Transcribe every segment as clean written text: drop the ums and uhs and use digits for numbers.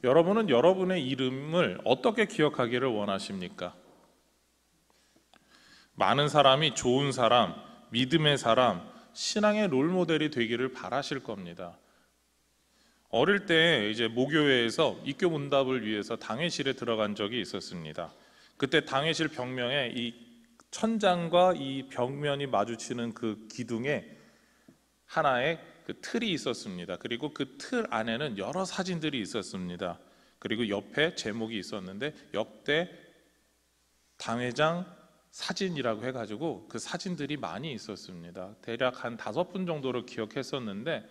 여러분은 여러분의 이름을 어떻게 기억하기를 원하십니까? 많은 사람이 좋은 사람, 믿음의 사람, 신앙의 롤모델이 되기를 바라실 겁니다. 어릴 때 이제 모교회에서 입교 문답을 위해서 당회실에 들어간 적이 있었습니다. 그때 당회실 벽면에 이 천장과 이 벽면이 마주치는 그 기둥에 하나의 그 틀이 있었습니다. 그리고 그 틀 안에는 여러 사진들이 있었습니다. 그리고 옆에 제목이 있었는데 역대 당회장 사진이라고 해가지고 그 사진들이 많이 있었습니다. 대략 한 5분 정도를 기억했었는데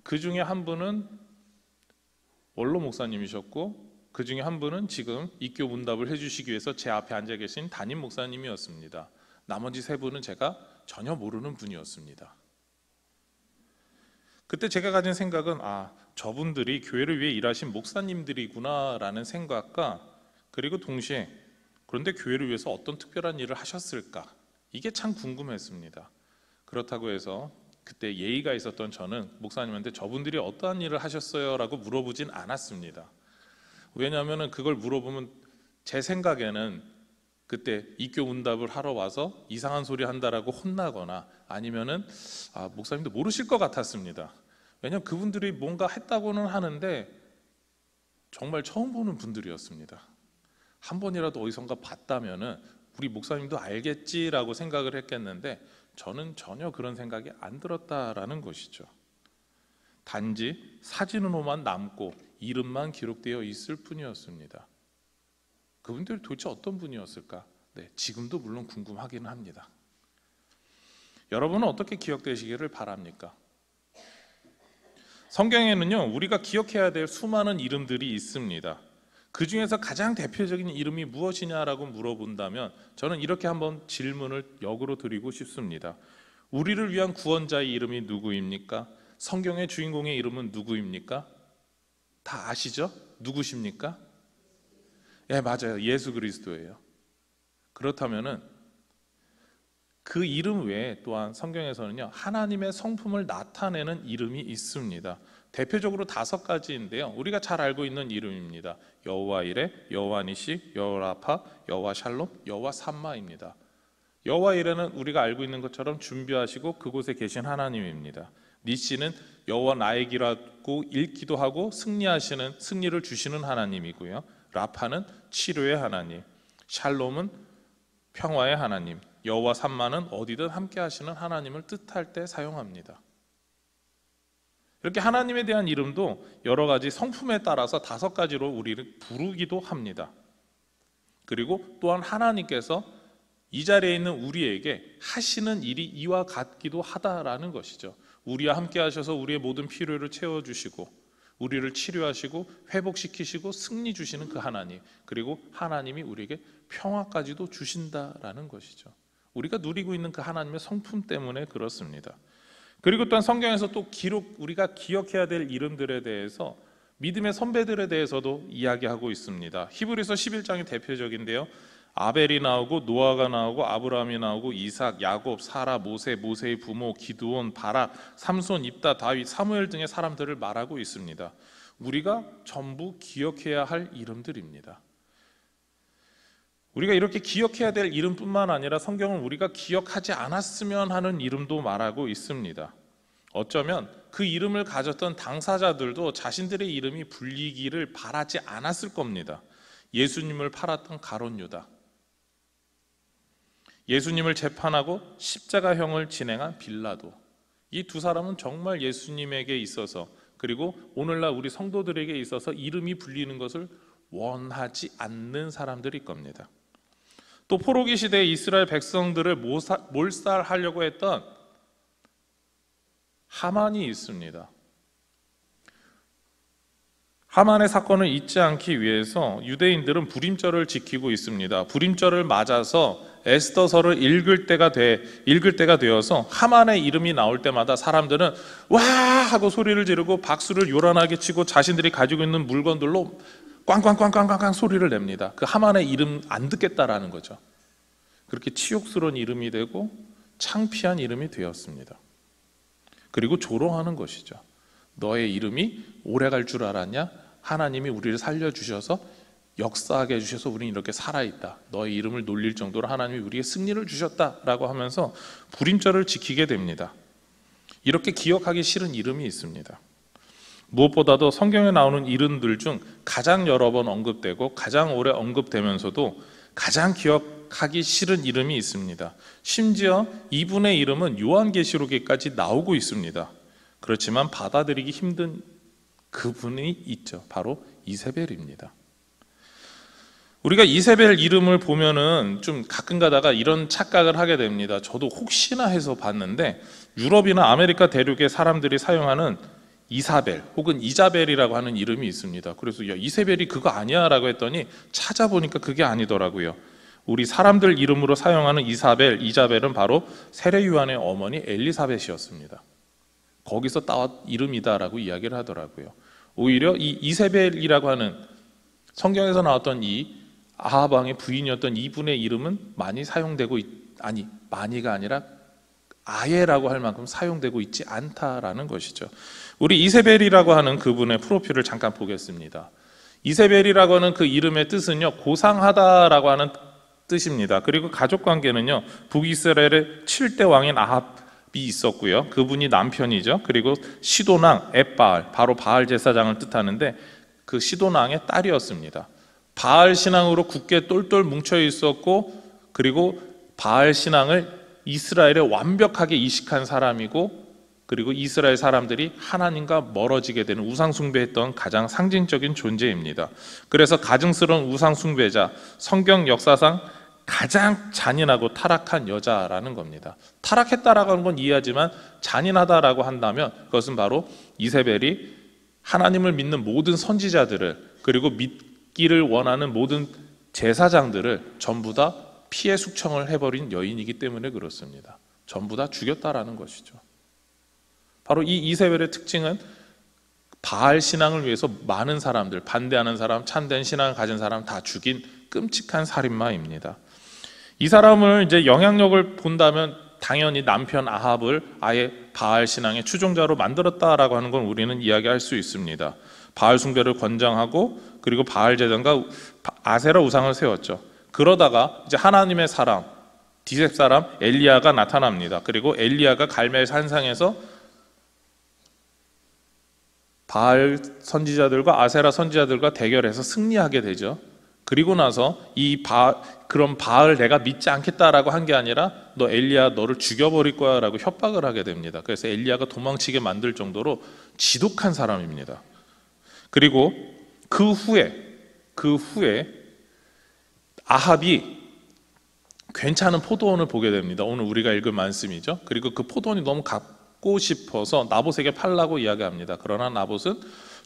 그 중에 한 분은 원로 목사님이셨고 그 중에 한 분은 지금 입교 문답을 해주시기 위해서 제 앞에 앉아 계신 담임 목사님이었습니다. 나머지 3분은 제가 전혀 모르는 분이었습니다. 그때 제가 가진 생각은 저분들이 교회를 위해 일하신 목사님들이구나 라는 생각과 그리고 동시에 그런데 교회를 위해서 어떤 특별한 일을 하셨을까? 이게 참 궁금했습니다. 그렇다고 해서 그때 예의가 있었던 저는 목사님한테 저분들이 어떠한 일을 하셨어요? 라고 물어보진 않았습니다. 왜냐하면 그걸 물어보면 제 생각에는 그때 입교 문답을 하러 와서 이상한 소리 한다라고 혼나거나 아니면은 목사님도 모르실 것 같았습니다. 왜냐하면 그분들이 뭔가 했다고는 하는데 정말 처음 보는 분들이었습니다. 한 번이라도 어디선가 봤다면은 우리 목사님도 알겠지라고 생각을 했겠는데 저는 전혀 그런 생각이 안 들었다라는 것이죠. 단지 사진으로만 남고 이름만 기록되어 있을 뿐이었습니다. 그분들이 도대체 어떤 분이었을까? 지금도 물론 궁금하기는 합니다. 여러분은 어떻게 기억되시기를 바랍니까? 성경에는요, 우리가 기억해야 될 수많은 이름들이 있습니다. 그 중에서 가장 대표적인 이름이 무엇이냐라고 물어본다면 저는 이렇게 한번 질문을 역으로 드리고 싶습니다. 우리를 위한 구원자의 이름이 누구입니까? 성경의 주인공의 이름은 누구입니까? 다 아시죠? 누구십니까? 예, 맞아요. 예수 그리스도예요. 그렇다면은 그 이름 외에 또한 성경에서는요, 하나님의 성품을 나타내는 이름이 있습니다. 대표적으로 5가지인데요. 우리가 잘 알고 있는 이름입니다. 여호와 이레, 여호와 니시, 여호와 라파, 여호와 샬롬, 여호와 삼마입니다. 여호와 이레는 우리가 알고 있는 것처럼 준비하시고 그곳에 계신 하나님입니다. 니시는 여호와 나의 길이라고 읽기도 하고 승리를 주시는 하나님이고요. 라파는 치료의 하나님, 샬롬은 평화의 하나님, 여호와 삼마는 어디든 함께 하시는 하나님을 뜻할 때 사용합니다. 이렇게 하나님에 대한 이름도 여러 가지 성품에 따라서 5가지로 우리를 부르기도 합니다. 그리고 또한 하나님께서 이 자리에 있는 우리에게 하시는 일이 이와 같기도 하다라는 것이죠. 우리와 함께 하셔서 우리의 모든 필요를 채워주시고 우리를 치료하시고 회복시키시고 승리 주시는 그 하나님, 그리고 하나님이 우리에게 평화까지도 주신다라는 것이죠. 우리가 누리고 있는 그 하나님의 성품 때문에 그렇습니다. 그리고 또한 성경에서 또 우리가 기억해야 될 이름들에 대해서 믿음의 선배들에 대해서도 이야기하고 있습니다. 히브리서 11장이 대표적인데요. 아벨이 나오고 노아가 나오고 아브라함이 나오고 이삭, 야곱, 사라, 모세의 부모, 기드온, 바락, 삼손, 입다, 다윗, 사무엘 등의 사람들을 말하고 있습니다. 우리가 전부 기억해야 할 이름들입니다. 우리가 이렇게 기억해야 될 이름뿐만 아니라 성경은 우리가 기억하지 않았으면 하는 이름도 말하고 있습니다. 어쩌면 그 이름을 가졌던 당사자들도 자신들의 이름이 불리기를 바라지 않았을 겁니다. 예수님을 팔았던 가룟 유다, 예수님을 재판하고 십자가형을 진행한 빌라도, 이 2사람은 정말 예수님에게 있어서 그리고 오늘날 우리 성도들에게 있어서 이름이 불리는 것을 원하지 않는 사람들일 겁니다. 또 포로기 시대에 이스라엘 백성들을 몰살하려고 했던 하만이 있습니다. 하만의 사건을 잊지 않기 위해서 유대인들은 불임절을 지키고 있습니다. 불임절을 맞아서 에스더서를 읽을 때가 되어서 하만의 이름이 나올 때마다 사람들은 와 하고 소리를 지르고 박수를 요란하게 치고 자신들이 가지고 있는 물건들로 꽝꽝꽝꽝꽝 소리를 냅니다. 그 하만의 이름 안 듣겠다라는 거죠. 그렇게 치욕스러운 이름이 되고 창피한 이름이 되었습니다. 그리고 조롱하는 것이죠. 너의 이름이 오래 갈 줄 알았냐? 하나님이 우리를 살려주셔서 역사하게 해주셔서 우리는 이렇게 살아있다. 너의 이름을 놀릴 정도로 하나님이 우리에게 승리를 주셨다라고 하면서 불임절을 지키게 됩니다. 이렇게 기억하기 싫은 이름이 있습니다. 무엇보다도 성경에 나오는 이름들 중 가장 여러 번 언급되고 가장 오래 언급되면서도 가장 기억하기 싫은 이름이 있습니다. 심지어 이분의 이름은 요한계시록에까지 나오고 있습니다. 그렇지만 받아들이기 힘든 그분이 있죠. 바로 이세벨입니다. 우리가 이세벨 이름을 보면은 좀 가끔 가다가 이런 착각을 하게 됩니다. 저도 혹시나 해서 봤는데 유럽이나 아메리카 대륙의 사람들이 사용하는 이사벨 혹은 이자벨이라고 하는 이름이 있습니다. 그래서 야, 이세벨이 그거 아니야 라고 했더니 찾아보니까 그게 아니더라고요. 우리 사람들 이름으로 사용하는 이사벨, 이자벨은 바로 세례 요한의 어머니 엘리사벳이었습니다. 거기서 따온 이름이다라고 이야기를 하더라고요. 오히려 이 이세벨이라고 하는 성경에서 나왔던 이 아합 왕의 부인이었던 이분의 이름은 많이 사용되고 많이가 아니라 아예라고 할 만큼 사용되고 있지 않다라는 것이죠. 우리 이세벨이라고 하는 그분의 프로필을 잠깐 보겠습니다. 이세벨이라고 하는 그 이름의 뜻은요, 고상하다라고 하는 뜻입니다. 그리고 가족 관계는요, 북이스라엘의 7대 왕인 아합이 있었고요. 그분이 남편이죠. 그리고 시도낭 엣바알, 바로 바알 제사장을 뜻하는데 그 시도낭의 딸이었습니다. 바알 신앙으로 굳게 똘똘 뭉쳐 있었고, 그리고 바알 신앙을 이스라엘에 완벽하게 이식한 사람이고, 그리고 이스라엘 사람들이 하나님과 멀어지게 되는 우상 숭배했던 가장 상징적인 존재입니다. 그래서 가증스러운 우상 숭배자, 성경 역사상 가장 잔인하고 타락한 여자라는 겁니다. 타락했다라고 하는 건 이해하지만 잔인하다라고 한다면 그것은 바로 이세벨이 하나님을 믿는 모든 선지자들을, 그리고 믿기를 원하는 모든 제사장들을 전부 다 피해 숙청을 해버린 여인이기 때문에 그렇습니다. 전부 다 죽였다라는 것이죠. 바로 이 이세벨의 특징은 바알 신앙을 위해서 많은 사람들, 반대하는 사람, 참된 신앙을 가진 사람 다 죽인 끔찍한 살인마입니다. 이 사람을 이제 영향력을 본다면 당연히 남편 아합을 아예 바알 신앙의 추종자로 만들었다라고 하는 건 우리는 이야기할 수 있습니다. 바알 숭배를 권장하고, 그리고 바알 제단과 아세라 우상을 세웠죠. 그러다가 이제 하나님의 사람, 디셉 사람 엘리야가 나타납니다. 그리고 엘리야가 갈멜 산상에서 바알 선지자들과 아세라 선지자들과 대결해서 승리하게 되죠. 그리고 나서 그럼 바알 내가 믿지 않겠다라고 한 게 아니라 너 엘리야 너를 죽여버릴 거야 라고 협박을 하게 됩니다. 그래서 엘리야가 도망치게 만들 정도로 지독한 사람입니다. 그리고 그 후에 아합이 괜찮은 포도원을 보게 됩니다. 오늘 우리가 읽은 말씀이죠. 그리고 그 포도원이 너무 갖고 싶어서 나봇에게 팔라고 이야기합니다. 그러나 나봇은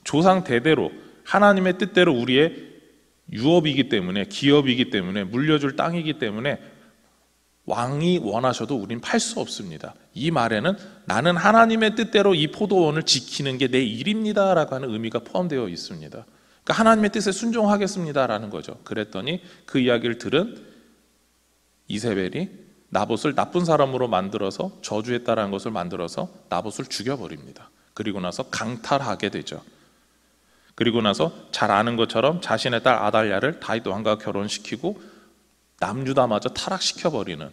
조상 대대로 하나님의 뜻대로 우리의 유업이기 때문에, 기업이기 때문에, 물려줄 땅이기 때문에 왕이 원하셔도 우린 팔 수 없습니다. 이 말에는 나는 하나님의 뜻대로 이 포도원을 지키는 게 내 일입니다 라고 하는 의미가 포함되어 있습니다. 그러니까 하나님의 뜻에 순종하겠습니다 라는 거죠. 그랬더니 그 이야기를 들은 이세벨이 나봇을 나쁜 사람으로 만들어서, 저주했다라는 것을 만들어서 나봇을 죽여버립니다. 그리고 나서 강탈하게 되죠. 그리고 나서 잘 아는 것처럼 자신의 딸 아달랴를 다윗 왕과 결혼시키고 남유다마저 타락시켜버리는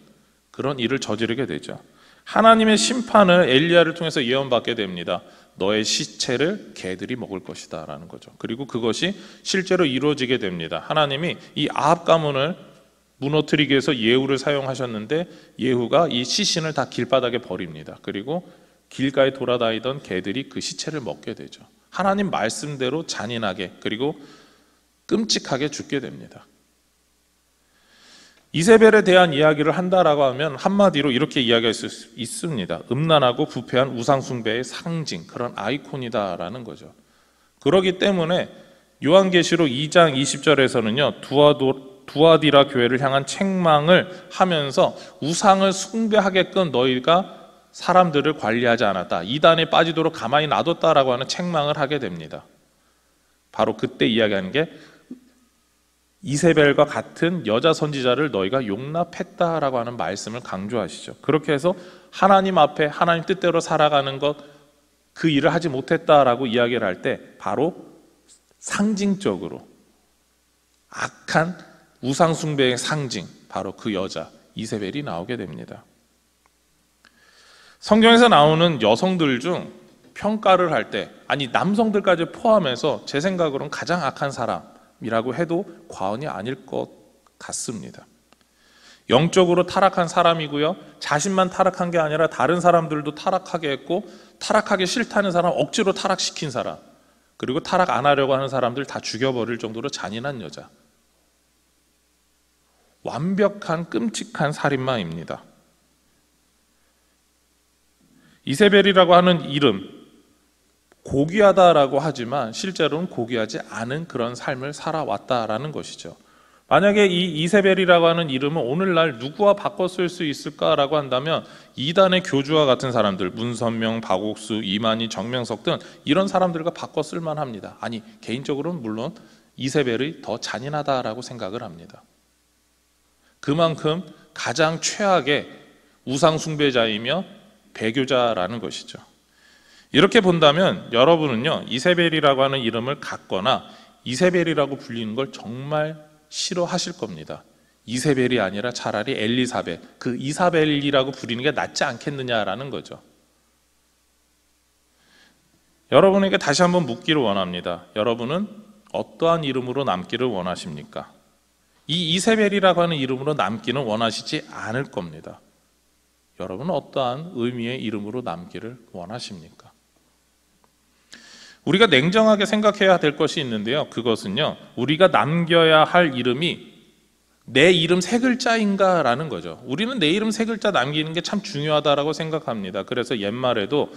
그런 일을 저지르게 되죠. 하나님의 심판을 엘리야를 통해서 예언받게 됩니다. 너의 시체를 개들이 먹을 것이다 라는 거죠. 그리고 그것이 실제로 이루어지게 됩니다. 하나님이 이 아합 가문을 무너뜨리기 위해서 예후를 사용하셨는데 예후가 이 시신을 다 길바닥에 버립니다. 그리고 길가에 돌아다니던 개들이 그 시체를 먹게 되죠. 하나님 말씀대로 잔인하게, 그리고 끔찍하게 죽게 됩니다. 이세벨에 대한 이야기를 한다라고 하면 한마디로 이렇게 이야기할 수 있습니다. 음란하고 부패한 우상숭배의 상징, 그런 아이콘이다라는 거죠. 그렇기 때문에 요한계시록 2장 20절에서는요 두아디라 교회를 향한 책망을 하면서 우상을 숭배하게끔 너희가 사람들을 관리하지 않았다, 이단에 빠지도록 가만히 놔뒀다라고 하는 책망을 하게 됩니다. 바로 그때 이야기하는 게 이세벨과 같은 여자 선지자를 너희가 용납했다라고 하는 말씀을 강조하시죠. 그렇게 해서 하나님 앞에 하나님 뜻대로 살아가는 것, 그 일을 하지 못했다라고 이야기를 할 때 바로 상징적으로 악한 우상숭배의 상징, 바로 그 여자 이세벨이 나오게 됩니다. 성경에서 나오는 여성들 중 평가를 할 때, 아니 남성들까지 포함해서 제 생각으로는 가장 악한 사람이라고 해도 과언이 아닐 것 같습니다. 영적으로 타락한 사람이고요, 자신만 타락한 게 아니라 다른 사람들도 타락하게 했고, 타락하기 싫다는 사람 억지로 타락시킨 사람, 그리고 타락 안 하려고 하는 사람들 다 죽여버릴 정도로 잔인한 여자, 완벽한 끔찍한 살인마입니다. 이세벨이라고 하는 이름, 고귀하다라고 하지만 실제로는 고귀하지 않은 그런 삶을 살아왔다라는 것이죠. 만약에 이 이세벨이라고 하는 이름은 오늘날 누구와 바꿔 쓸 수 있을까라고 한다면 이단의 교주와 같은 사람들, 문선명, 박옥수, 이만희, 정명석 등 이런 사람들과 바꿔 쓸만 합니다. 아니, 개인적으로는 물론 이세벨이 더 잔인하다라고 생각을 합니다. 그만큼 가장 최악의 우상숭배자이며 배교자라는 것이죠. 이렇게 본다면 여러분은요, 이세벨이라고 하는 이름을 갖거나 이세벨이라고 불리는 걸 정말 싫어하실 겁니다. 이세벨이 아니라 차라리 엘리사벳, 그 이사벨이라고 부리는 게 낫지 않겠느냐라는 거죠. 여러분에게 다시 한번 묻기를 원합니다. 여러분은 어떠한 이름으로 남기를 원하십니까? 이 이세벨이라고 하는 이름으로 남기는 원하시지 않을 겁니다. 여러분은 어떠한 의미의 이름으로 남기를 원하십니까? 우리가 냉정하게 생각해야 될 것이 있는데요, 그것은요, 우리가 남겨야 할 이름이 내 이름 세 글자인가 라는 거죠. 우리는 내 이름 세 글자 남기는 게 참 중요하다고 생각합니다. 그래서 옛말에도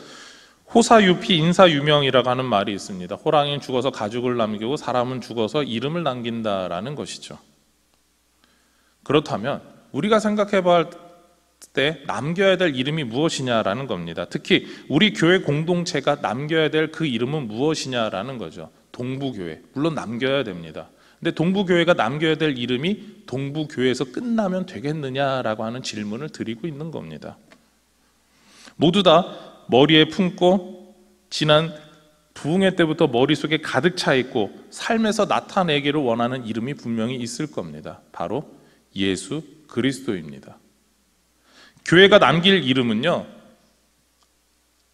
호사유피 인사유명이라고 하는 말이 있습니다. 호랑이는 죽어서 가죽을 남기고 사람은 죽어서 이름을 남긴다라는 것이죠. 그렇다면 우리가 생각해 볼 때 남겨야 될 이름이 무엇이냐라는 겁니다. 특히 우리 교회 공동체가 남겨야 될 그 이름은 무엇이냐라는 거죠. 동부교회, 물론 남겨야 됩니다. 근데 동부교회가 남겨야 될 이름이 동부교회에서 끝나면 되겠느냐라고 하는 질문을 드리고 있는 겁니다. 모두 다 머리에 품고 지난 부흥회 때부터 머릿속에 가득 차 있고 삶에서 나타내기를 원하는 이름이 분명히 있을 겁니다. 바로 예수 그리스도입니다. 교회가 남길 이름은요,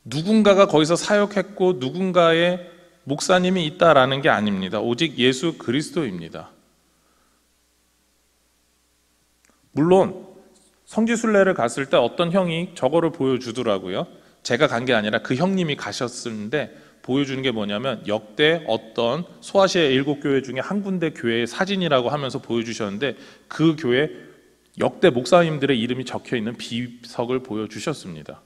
누군가가 거기서 사역했고 누군가의 목사님이 있다라는 게 아닙니다. 오직 예수 그리스도입니다. 물론 성지순례를 갔을 때 어떤 형이 저거를 보여주더라고요. 제가 간 게 아니라 그 형님이 가셨는데 보여주는 게 뭐냐면 역대 어떤 소아시아 7교회 중에 한 군데 교회의 사진이라고 하면서 보여주셨는데 그 교회 역대 목사님들의 이름이 적혀있는 비석을 보여주셨습니다.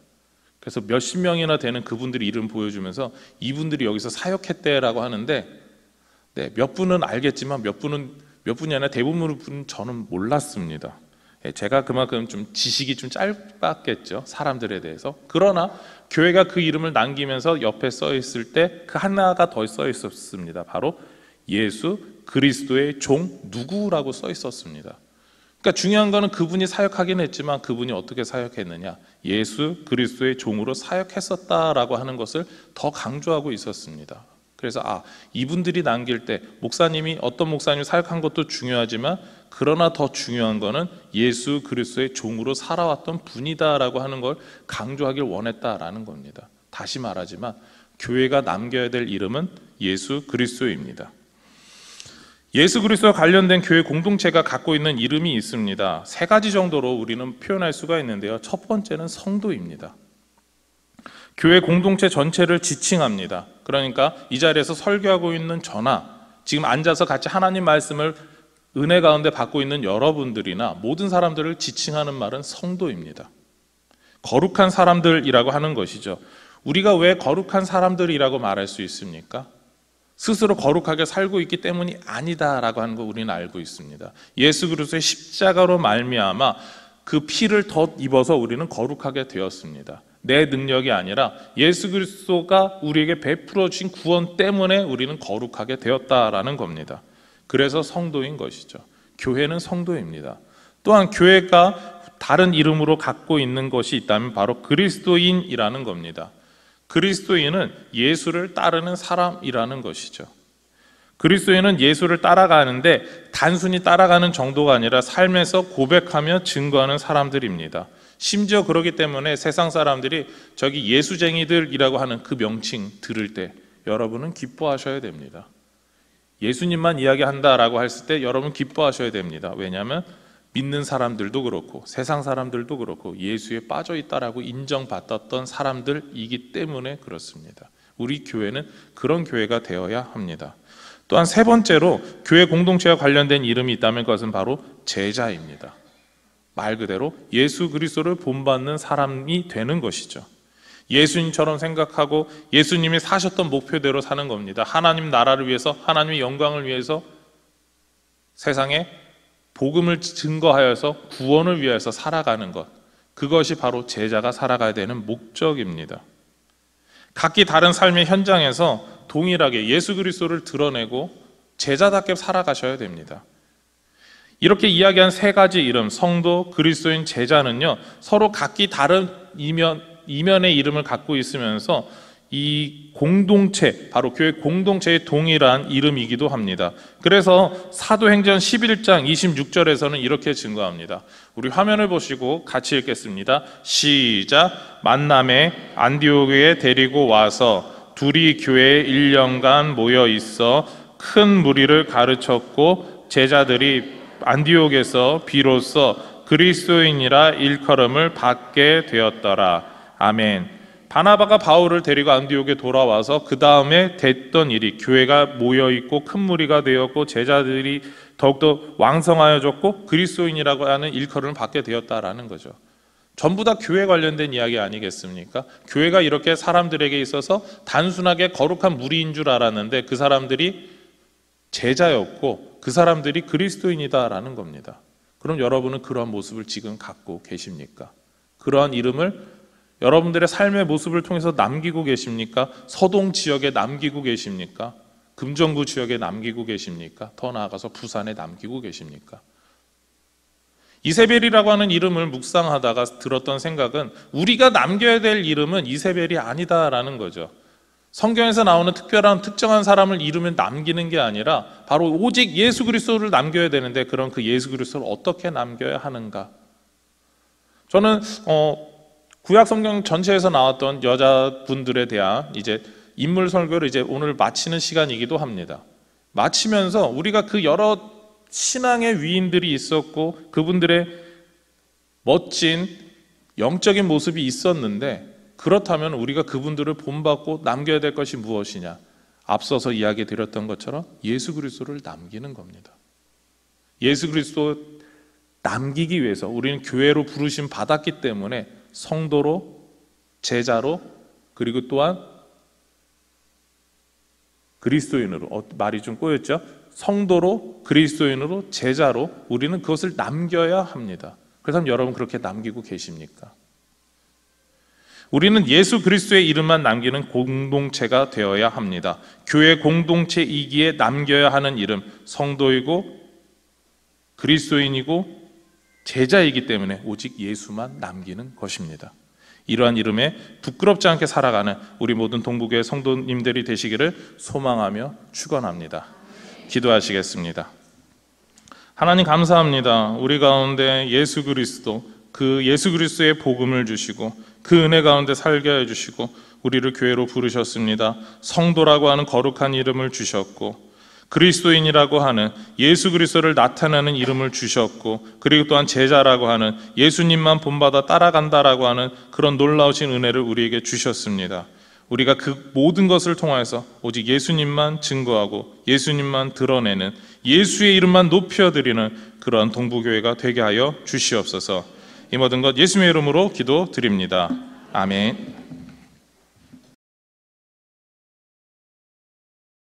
그래서 몇십 명이나 되는 그분들의 이름 보여주면서 이분들이 여기서 사역했대라고 하는데, 네, 몇 분은 알겠지만 몇 분이 아니라 대부분은 저는 몰랐습니다. 제가 그만큼 좀 지식이 좀 짧았겠죠, 사람들에 대해서. 그러나 교회가 그 이름을 남기면서 옆에 써 있을 때 그 하나가 더 써 있었습니다. 바로 예수 그리스도의 종 누구라고 써 있었습니다. 그러니까 중요한 거는 그분이 사역하긴 했지만 그분이 어떻게 사역했느냐, 예수 그리스도의 종으로 사역했었다라고 하는 것을 더 강조하고 있었습니다. 그래서 이분들이 남길 때 목사님이 어떤 목사님이 사역한 것도 중요하지만 그러나 더 중요한 거는 예수 그리스도의 종으로 살아왔던 분이다라고 하는 걸 강조하길 원했다라는 겁니다. 다시 말하지만 교회가 남겨야 될 이름은 예수 그리스도입니다. 예수 그리스도와 관련된 교회 공동체가 갖고 있는 이름이 있습니다. 세 가지 정도로 우리는 표현할 수가 있는데요. 첫 번째는 성도입니다. 교회 공동체 전체를 지칭합니다. 그러니까 이 자리에서 설교하고 있는 저나 지금 앉아서 같이 하나님 말씀을 은혜 가운데 받고 있는 여러분들이나 모든 사람들을 지칭하는 말은 성도입니다. 거룩한 사람들이라고 하는 것이죠. 우리가 왜 거룩한 사람들이라고 말할 수 있습니까? 스스로 거룩하게 살고 있기 때문이 아니다라고 하는 거 우리는 알고 있습니다. 예수 그리스도의 십자가로 말미암아 그 피를 덧입어서 우리는 거룩하게 되었습니다. 내 능력이 아니라 예수 그리스도가 우리에게 베풀어 주신 구원 때문에 우리는 거룩하게 되었다라는 겁니다. 그래서 성도인 것이죠. 교회는 성도입니다. 또한 교회가 다른 이름으로 갖고 있는 것이 있다면 바로 그리스도인이라는 겁니다. 그리스도인은 예수를 따르는 사람이라는 것이죠. 그리스도인은 예수를 따라가는데 단순히 따라가는 정도가 아니라 삶에서 고백하며 증거하는 사람들입니다. 심지어 그러기 때문에 세상 사람들이 저기 예수쟁이들이라고 하는 그 명칭 들을 때 여러분은 기뻐하셔야 됩니다. 예수님만 이야기한다라고 했을 때 여러분 기뻐하셔야 됩니다. 왜냐하면 믿는 사람들도 그렇고 세상 사람들도 그렇고 예수에 빠져 있다라고 인정받았던 사람들이기 때문에 그렇습니다. 우리 교회는 그런 교회가 되어야 합니다. 또한 세 번째로 교회 공동체와 관련된 이름이 있다면 그것은 바로 제자입니다. 말 그대로 예수 그리스도를 본받는 사람이 되는 것이죠. 예수님처럼 생각하고 예수님이 사셨던 목표대로 사는 겁니다. 하나님 나라를 위해서, 하나님의 영광을 위해서 세상에 복음을 증거하여서 구원을 위해서 살아가는 것, 그것이 바로 제자가 살아가야 되는 목적입니다. 각기 다른 삶의 현장에서 동일하게 예수 그리스도를 드러내고 제자답게 살아가셔야 됩니다. 이렇게 이야기한 세 가지 이름, 성도, 그리스도인, 제자는요, 서로 각기 다른 이면의 이름을 갖고 있으면서 이 공동체, 바로 교회 공동체의 동일한 이름이기도 합니다. 그래서 사도행전 11장 26절에서는 이렇게 증거합니다. 우리 화면을 보시고 같이 읽겠습니다. 시작. 만남에 안디옥에 데리고 와서 둘이 교회에 1년간 모여 있어 큰 무리를 가르쳤고 제자들이 안디옥에서 비로소 그리스도인이라 일컬음을 받게 되었더라. 아멘. 바나바가 바울을 데리고 안디옥에 돌아와서 그 다음에 됐던 일이 교회가 모여있고 큰 무리가 되었고 제자들이 더욱더 왕성하여졌고 그리스도인이라고 하는 일컬음을 받게 되었다라는 거죠. 전부 다 교회 관련된 이야기 아니겠습니까? 교회가 이렇게 사람들에게 있어서 단순하게 거룩한 무리인 줄 알았는데 그 사람들이 제자였고 그 사람들이 그리스도인이다라는 겁니다. 그럼 여러분은 그러한 모습을 지금 갖고 계십니까? 그러한 이름을 여러분들의 삶의 모습을 통해서 남기고 계십니까? 서동 지역에 남기고 계십니까? 금정구 지역에 남기고 계십니까? 더 나아가서 부산에 남기고 계십니까? 이세벨이라고 하는 이름을 묵상하다가 들었던 생각은 우리가 남겨야 될 이름은 이세벨이 아니다라는 거죠. 성경에서 나오는 특정한 사람을 이름을 남기는 게 아니라 바로 오직 예수 그리스도를 남겨야 되는데 그럼 그 예수 그리스도를 어떻게 남겨야 하는가? 저는 구약 성경 전체에서 나왔던 여자분들에 대한 이제 인물 설교를 이제 오늘 마치는 시간이기도 합니다. 마치면서 우리가 그 여러 신앙의 위인들이 있었고 그분들의 멋진 영적인 모습이 있었는데 그렇다면 우리가 그분들을 본받고 남겨야 될 것이 무엇이냐? 앞서서 이야기 드렸던 것처럼 예수 그리스도를 남기는 겁니다. 예수 그리스도 남기기 위해서 우리는 교회로 부르심 받았기 때문에 성도로, 제자로, 그리고 또한 그리스도인으로, 말이 좀 꼬였죠? 성도로, 그리스도인으로, 제자로 우리는 그것을 남겨야 합니다. 그래서 여러분 그렇게 남기고 계십니까? 우리는 예수 그리스도의 이름만 남기는 공동체가 되어야 합니다. 교회 공동체이기에 남겨야 하는 이름, 성도이고 그리스도인이고 제자이기 때문에 오직 예수만 남기는 것입니다. 이러한 이름에 부끄럽지 않게 살아가는 우리 모든 동부교회 성도님들이 되시기를 소망하며 축원합니다. 기도하시겠습니다. 하나님 감사합니다. 우리 가운데 예수 그리스도, 그 예수 그리스도의 복음을 주시고 그 은혜 가운데 살게 해주시고 우리를 교회로 부르셨습니다. 성도라고 하는 거룩한 이름을 주셨고 그리스도인이라고 하는 예수 그리스도를 나타내는 이름을 주셨고 그리고 또한 제자라고 하는 예수님만 본받아 따라간다라고 하는 그런 놀라우신 은혜를 우리에게 주셨습니다. 우리가 그 모든 것을 통해서 오직 예수님만 증거하고 예수님만 드러내는 예수의 이름만 높여드리는 그러한 동부교회가 되게 하여 주시옵소서. 이 모든 것 예수님의 이름으로 기도드립니다. 아멘.